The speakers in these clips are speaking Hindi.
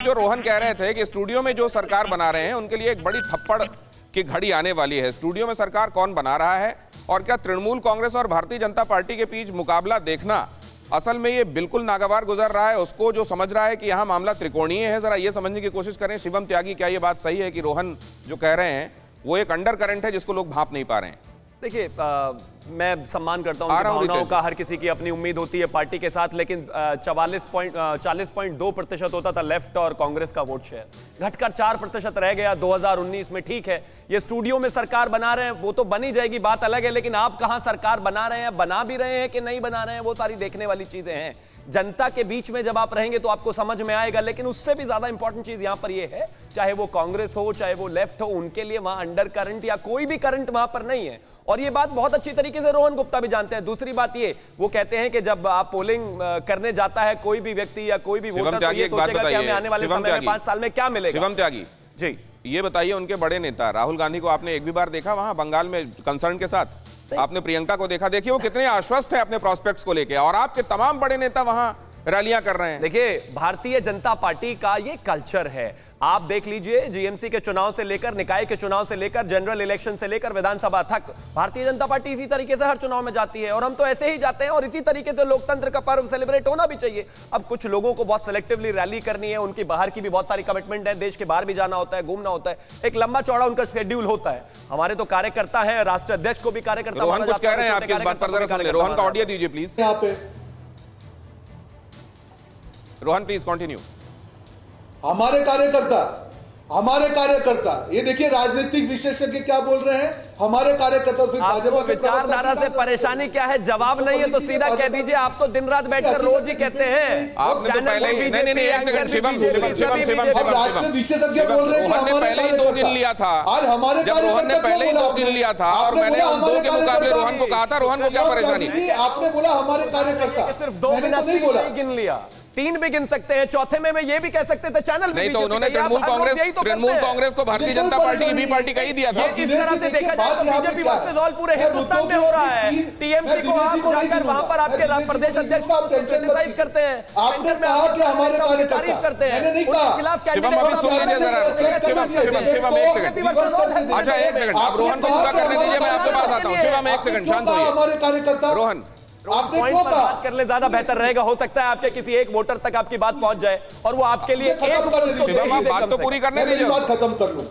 जो रोहन कह रहे थे कि स्टूडियो में जो सरकार बना रहे हैं उनके लिए एक बड़ी थप्पड़ की घड़ी आने वाली है। स्टूडियो में सरकार कौन बना रहा है और क्या तृणमूल कांग्रेस और भारतीय जनता पार्टी के बीच मुकाबला देखना असल में ये बिल्कुल नागवार गुजर रहा है। उसको जो समझ रहा है कि यहाँ मामला त्रिकोणीय है, जरा ये समझने की कोशिश करें। शिवम त्यागी, क्या ये बात सही है कि रोहन जो कह रहे हैं वो एक अंडर करंट है जिसको लोग भांप नहीं पा रहे हैं? देखिए, मैं सम्मान करता हूं भावनाओं का, हर किसी की अपनी उम्मीद होती है पार्टी के साथ, लेकिन 40.2% होता था लेफ्ट और कांग्रेस का वोट शेयर, घटकर 4% रह गया 2019 में। ठीक है, ये स्टूडियो में सरकार बना रहे हैं, वो तो बनी जाएगी, बात अलग है, लेकिन आप कहां सरकार बना रहे हैं, बना भी रहे हैं कि नहीं बना रहे हैं, वो सारी देखने वाली चीजें हैं। जनता के बीच में जब आप रहेंगे तो आपको समझ में आएगा, लेकिन उससे भी ज्यादा इंपॉर्टेंट चीज यहां पर ये है, चाहे वो कांग्रेस हो चाहे वो लेफ्ट हो, उनके लिए वहां अंडर करंट या कोई भी करंट वहां पर नहीं है। और ये बात बहुत अच्छी तरीके से रोहन गुप्ता भी जानते हैं। दूसरी बात ये, वो कहते हैं कि जब आप पोलिंग करने जाता है कोई भी व्यक्ति या कोई भी वोटर, तो ये सोचेगा कि हमें आने वाले समय में 5 साल में क्या मिलेगा। शिवम त्यागी जी, ये बताइए, उनके बड़े नेता राहुल गांधी को आपने एक भी बार देखा वहां बंगाल में कंसर्न के साथ? आपने प्रियंका को देखा? देखिए वो कितने आश्वस्त है अपने प्रोस्पेक्ट्स को लेकर, और आपके तमाम बड़े नेता वहां रैलियां कर रहे हैं। देखिए, भारतीय जनता पार्टी का ये कल्चर है। आप देख लीजिए, जीएमसी के चुनाव से लेकर, निकाय के चुनाव से लेकर, जनरल इलेक्शन से लेकर विधानसभा तक, भारतीय जनता पार्टी इसी तरीके से हर चुनाव में जाती है, और हम तो ऐसे ही जाते हैं, और इसी तरीके से लोकतंत्र का पर्व सेलिब्रेट होना भी चाहिए। अब कुछ लोगों को बहुत सेलेक्टिवली रैली करनी है, उनकी बाहर की भी बहुत सारी कमिटमेंट है, देश के बाहर भी जाना होता है, घूमना होता है, एक लंबा चौड़ा उनका शेड्यूल होता है। हमारे तो कार्यकर्ता है, राष्ट्रीय अध्यक्ष को भी कार्यकर्ता। रोहन कुछ कह रहे हैं आपकी इस बात पर, जरा सुन ले। रोहन का ऑडियो दीजिए प्लीज। यहाँ पे रोहन प्लीज कंटिन्यू। हमारे कार्यकर्ता ये देखिए, राजनीतिक विशेषज्ञ क्या बोल रहे हैं, हमारे कार्यकर्ता। आपको विचारधारा से परेशानी क्या है? जवाब नहीं है तो सीधा कह दीजिए। आप तो दिन रात बैठकर रोज ही कहते हैं। आपने तो पहले ही नहीं एक सेकंड शिवम विशेषज्ञ बोल रहे हैं, रोहन ने पहले ही 2 गिन लिया था। आज हमारे जब रोहन ने पहले ही 2 गिन लिया था और मैंने उन 2 के मुकाबले रोहन को कहा था, रोहन को क्या परेशानी? आपने बोला हमारे कार्यकर्ता, सिर्फ 2 नहीं गिन लिया, 3 भी गिन सकते हैं, चौथे में ये भी कह सकते थे चैनल नहीं। तो उन्होंने तृणमूल कांग्रेस को भारतीय जनता पार्टी भी पार्टी का ही दिया था। इस तरह से देखा जाए तो बीजेपी वर्सेस ऑल पूरे हिंदुस्तान में हो रहा है। टीएमसी को आप जाकर वहां पर आपके प्रदेश अध्यक्ष को क्रिटिसाइज करते हैं, सेंटर में आपके तारीफ करते हैं, उनके खिलाफ शिवम अभी सुन लीजिए जरा। शिवम एक सेकंड, अच्छा एक सेकंड, आप रोहन को पूरा करने दीजिए, मैं आपके पास आता हूँ। शिवम एक सेकंड शांत होइए। हमारे कार्यकर्ता रोहन पॉइंट पर बात कर ले, ज्यादा बेहतर रहेगा। हो सकता है आपके किसी एक वोटर तक आपकी बात पहुंच जाए और वो आपके लिए एक बात तो पूरी करने दीजिए, बात खत्म कर लूं।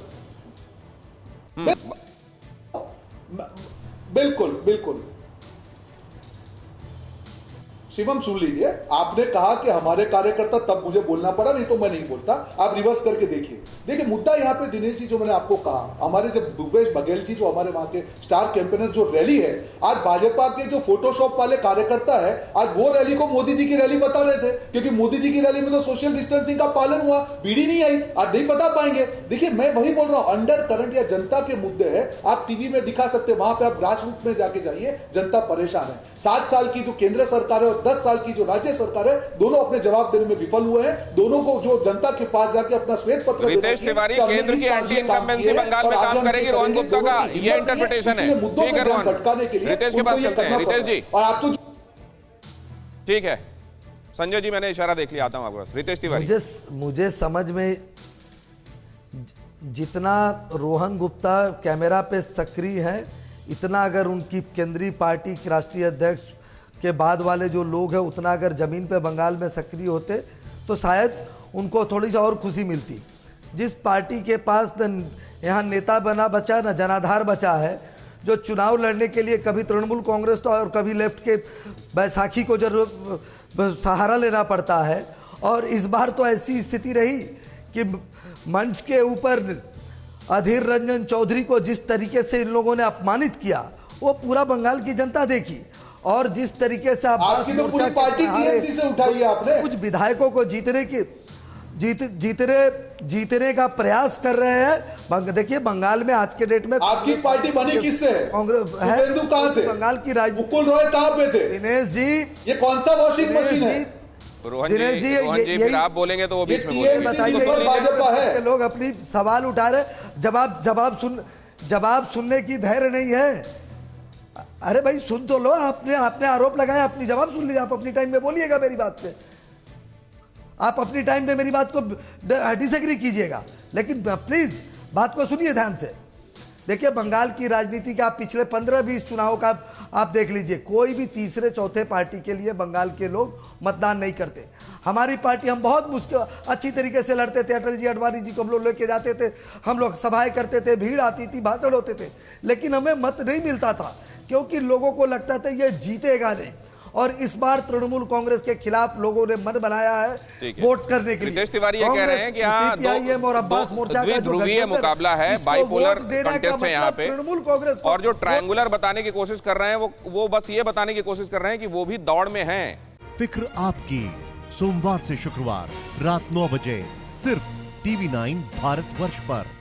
बिल्कुल शिवम सुन लीजिए, आपने कहा कि हमारे कार्यकर्ता, तब मुझे बोलना पड़ा, नहीं तो मैं नहीं बोलता। आप रिवर्स करके देखिए मुद्दा यहाँ पे दिनेश जी, जो मैंने आपको कहा, हमारे जब भूपेश बघेल जी जो हमारे वहां के स्टार कैंपेनर, जो रैली है, आज भाजपा के जो फोटोशॉप वाले कार्यकर्ता है, आज वो रैली को मोदी जी की रैली बता रहे थे, क्योंकि मोदी जी की रैली में तो सोशल डिस्टेंसिंग का पालन हुआ, बीड़ी नहीं आई, आज नहीं बता पाएंगे। देखिए, मैं वही बोल रहा हूं, अंडर करंट या जनता के मुद्दे है, आप टीवी में दिखा सकते हैं, वहां पे आप ग्रास रूट में जाके जाइए, जनता परेशान है। 7 साल की जो केंद्र सरकार है और 10 साल की जो राज्य सरकार है, दोनों अपने जवाब देने में विफल हुए हैं। दोनों को जो जनता के पास जाके अपना श्वेत पत्र, रितेश तिवारी केंद्र की एंटी इनकम्बेंसी बंगाल में काम करेगी, रोहन गुप्ता का ये इंटरप्रिटेशन है। ठीक है रोहन, रितेश के पास चलते हैं। रितेश जी, और आप तो ठीक है। संजय जी, मैंने इशारा देख लिया, आता हूं आपके पास। रितेश तिवारी, मुझे समझ में जितना रोहन गुप्ता कैमरा पे सक्रिय है, इतना अगर उनकी केंद्रीय पार्टी के राष्ट्रीय अध्यक्ष के बाद वाले जो लोग हैं, उतना अगर ज़मीन पे बंगाल में सक्रिय होते तो शायद उनको थोड़ी सी और खुशी मिलती। जिस पार्टी के पास न यहाँ नेता बना बचा, न जनाधार बचा है, जो चुनाव लड़ने के लिए कभी तृणमूल कांग्रेस तो और कभी लेफ्ट के बैसाखी को जरूर सहारा लेना पड़ता है। और इस बार तो ऐसी स्थिति रही कि मंच के ऊपर अधीर रंजन चौधरी को जिस तरीके से इन लोगों ने अपमानित किया, वो पूरा बंगाल की जनता देखी। और जिस तरीके से आप आपकी तो पूरी पार्टी टीएमसी से उठाई आपने, कुछ विधायकों को जीतने का प्रयास कर रहे हैं। देखिए, बंगाल में आज के डेट में आपकी पार्टी बनी किससे? कांग्रेस है। कहां थे? बंगाल की मुकुल रॉय कहां पे थे? दिनेश जी, ये कौन सा वॉशिंग मशीन है? रोहन जी फिर आप बोलेंगे तो वो बीच में बोलेंगे। बताइए, लोग अपनी सवाल उठा रहे, जवाब सुनने की धैर्य नहीं है। अरे भाई सुन तो लो, आपने आरोप लगाया, अपनी जवाब सुन लीजिए, आप अपनी टाइम में बोलिएगा मेरी बात पे। आप अपनी टाइम पे मेरी बात को डिसएग्री कीजिएगा, लेकिन प्लीज बात को सुनिए ध्यान से। देखिए, बंगाल की राजनीति का आप पिछले 15-20 चुनाव का आप देख लीजिए, कोई भी तीसरे चौथे पार्टी के लिए बंगाल के लोग मतदान नहीं करते। हमारी पार्टी, हम बहुत मुश्किल अच्छी तरीके से लड़ते थे, अटल जी अडवाणी जी को हम लोग लेके जाते थे, हम लोग सभाएं करते थे, भीड़ आती थी, भाषण होते थे, लेकिन हमें मत नहीं मिलता था क्योंकि लोगों को लगता था ये जीतेगा नहीं। और इस बार तृणमूल कांग्रेस के खिलाफ लोगों ने मन बनाया है वोट करने के लिए। रितेश तिवारी ये कह रहे हैं कि यहाँ द्विध्रुवीय मुकाबला है, बाइपोलर कंटेस्ट है यहाँ पे, तृणमूल कांग्रेस और जो ट्रायंगुलर बताने की कोशिश कर रहे हैं वो बस ये बताने की कोशिश कर रहे हैं कि वो भी दौड़ में हैं। फिक्र आपकी, सोमवार से शुक्रवार रात 9 बजे सिर्फ TV9 भारतवर्ष पर।